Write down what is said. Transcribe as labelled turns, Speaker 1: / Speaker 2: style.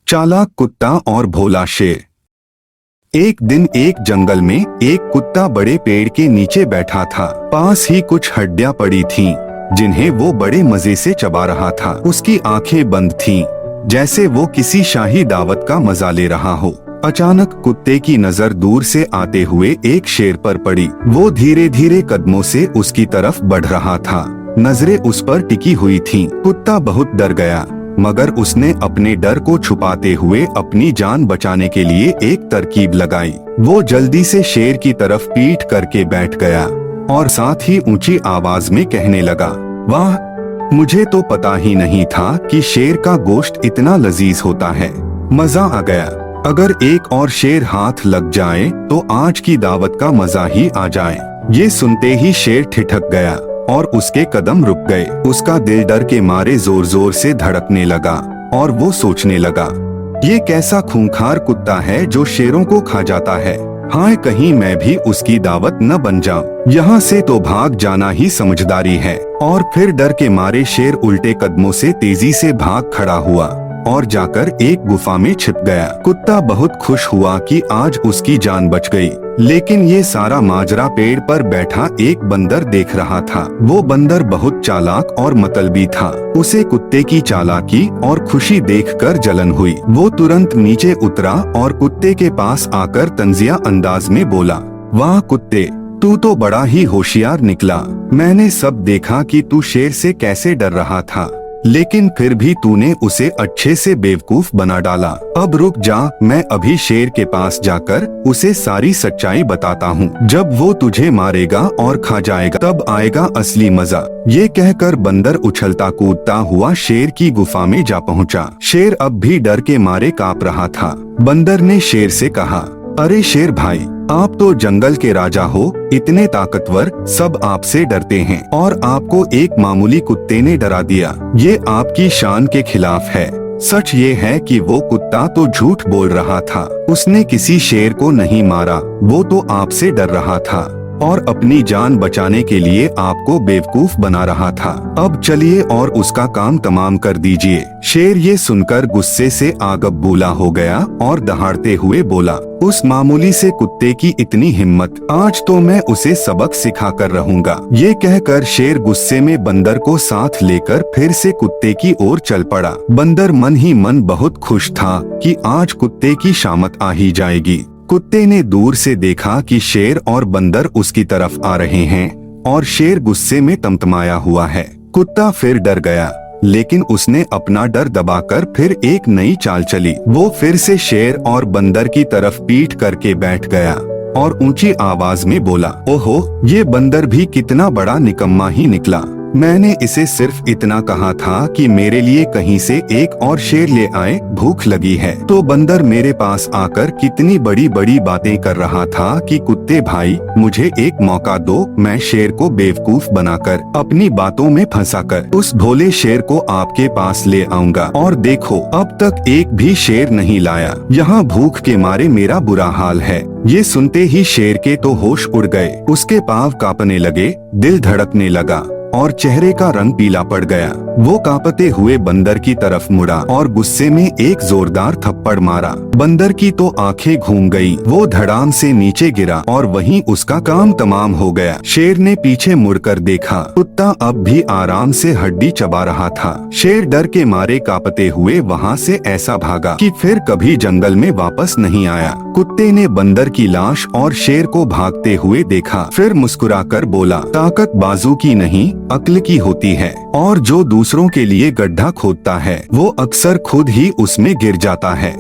Speaker 1: चालाक कुत्ता और भोला शेर। एक दिन एक जंगल में एक कुत्ता बड़े पेड़ के नीचे बैठा था। पास ही कुछ हड्डियां पड़ी थीं, जिन्हें वो बड़े मजे से चबा रहा था। उसकी आंखें बंद थीं, जैसे वो किसी शाही दावत का मजा ले रहा हो। अचानक कुत्ते की नजर दूर से आते हुए एक शेर पर पड़ी। वो धीरे धीरे कदमों से उसकी तरफ बढ़ रहा था। नजरें उस पर टिकी हुई थीं। कुत्ता बहुत डर गया, मगर उसने अपने डर को छुपाते हुए अपनी जान बचाने के लिए एक तरकीब लगाई। वो जल्दी से शेर की तरफ पीठ करके बैठ गया और साथ ही ऊंची आवाज में कहने लगा, वाह, मुझे तो पता ही नहीं था कि शेर का गोश्त इतना लजीज होता है। मजा आ गया। अगर एक और शेर हाथ लग जाए तो आज की दावत का मजा ही आ जाए। ये सुनते ही शेर ठिठक गया और उसके कदम रुक गए। उसका दिल डर के मारे जोर जोर से धड़कने लगा और वो सोचने लगा, ये कैसा खूंखार कुत्ता है जो शेरों को खा जाता है। हाय, कहीं मैं भी उसकी दावत न बन जाऊं। यहाँ से तो भाग जाना ही समझदारी है। और फिर डर के मारे शेर उल्टे कदमों से तेजी से भाग खड़ा हुआ और जाकर एक गुफा में छिप गया। कुत्ता बहुत खुश हुआ कि आज उसकी जान बच गई। लेकिन ये सारा माजरा पेड़ पर बैठा एक बंदर देख रहा था। वो बंदर बहुत चालाक और मतलबी था। उसे कुत्ते की चालाकी और खुशी देखकर जलन हुई। वो तुरंत नीचे उतरा और कुत्ते के पास आकर तंजिया अंदाज में बोला, वाह कुत्ते, तू तो बड़ा ही होशियार निकला। मैंने सब देखा कि तू शेर से कैसे डर रहा था, लेकिन फिर भी तूने उसे अच्छे से बेवकूफ बना डाला। अब रुक जा, मैं अभी शेर के पास जाकर उसे सारी सच्चाई बताता हूँ। जब वो तुझे मारेगा और खा जाएगा तब आएगा असली मजा। ये कहकर बंदर उछलता कूदता हुआ शेर की गुफा में जा पहुँचा। शेर अब भी डर के मारे कांप रहा था। बंदर ने शेर से कहा, अरे शेर भाई, आप तो जंगल के राजा हो, इतने ताकतवर, सब आपसे डरते हैं और आपको एक मामूली कुत्ते ने डरा दिया। ये आपकी शान के खिलाफ है। सच ये है कि वो कुत्ता तो झूठ बोल रहा था। उसने किसी शेर को नहीं मारा, वो तो आपसे डर रहा था और अपनी जान बचाने के लिए आपको बेवकूफ बना रहा था। अब चलिए और उसका काम तमाम कर दीजिए। शेर ये सुनकर गुस्से से आग बबूला हो गया और दहाड़ते हुए बोला, उस मामूली से कुत्ते की इतनी हिम्मत, आज तो मैं उसे सबक सिखा कर रहूंगा। ये कहकर शेर गुस्से में बंदर को साथ लेकर फिर से कुत्ते की ओर चल पड़ा। बंदर मन ही मन बहुत खुश था कि आज कुत्ते की शामत आ ही जाएगी। कुत्ते ने दूर से देखा कि शेर और बंदर उसकी तरफ आ रहे हैं और शेर गुस्से में तमतमाया हुआ है। कुत्ता फिर डर गया, लेकिन उसने अपना डर दबाकर फिर एक नई चाल चली। वो फिर से शेर और बंदर की तरफ पीठ करके बैठ गया और ऊंची आवाज में बोला, ओहो, ये बंदर भी कितना बड़ा निकम्मा ही निकला। मैंने इसे सिर्फ इतना कहा था कि मेरे लिए कहीं से एक और शेर ले आए, भूख लगी है। तो बंदर मेरे पास आकर कितनी बड़ी बड़ी बातें कर रहा था कि कुत्ते भाई, मुझे एक मौका दो, मैं शेर को बेवकूफ बनाकर अपनी बातों में फंसाकर उस भोले शेर को आपके पास ले आऊंगा। और देखो, अब तक एक भी शेर नहीं लाया। यहाँ भूख के मारे मेरा बुरा हाल है। ये सुनते ही शेर के तो होश उड़ गए। उसके पाँव कांपने लगे, दिल धड़कने लगा और चेहरे का रंग पीला पड़ गया। वो कांपते हुए बंदर की तरफ मुड़ा और गुस्से में एक जोरदार थप्पड़ मारा। बंदर की तो आंखें घूम गई। वो धड़ाम से नीचे गिरा और वहीं उसका काम तमाम हो गया। शेर ने पीछे मुड़कर देखा, कुत्ता अब भी आराम से हड्डी चबा रहा था। शेर डर के मारे कांपते हुए वहाँ से ऐसा भागा कि फिर कभी जंगल में वापस नहीं आया। कुत्ते ने बंदर की लाश और शेर को भागते हुए देखा, फिर मुस्कुराकर बोला, ताकत बाजू की नहीं, अक्ल की होती है और जो दूसरों के लिए गड्ढा खोदता है वो अक्सर खुद ही उसमें गिर जाता है।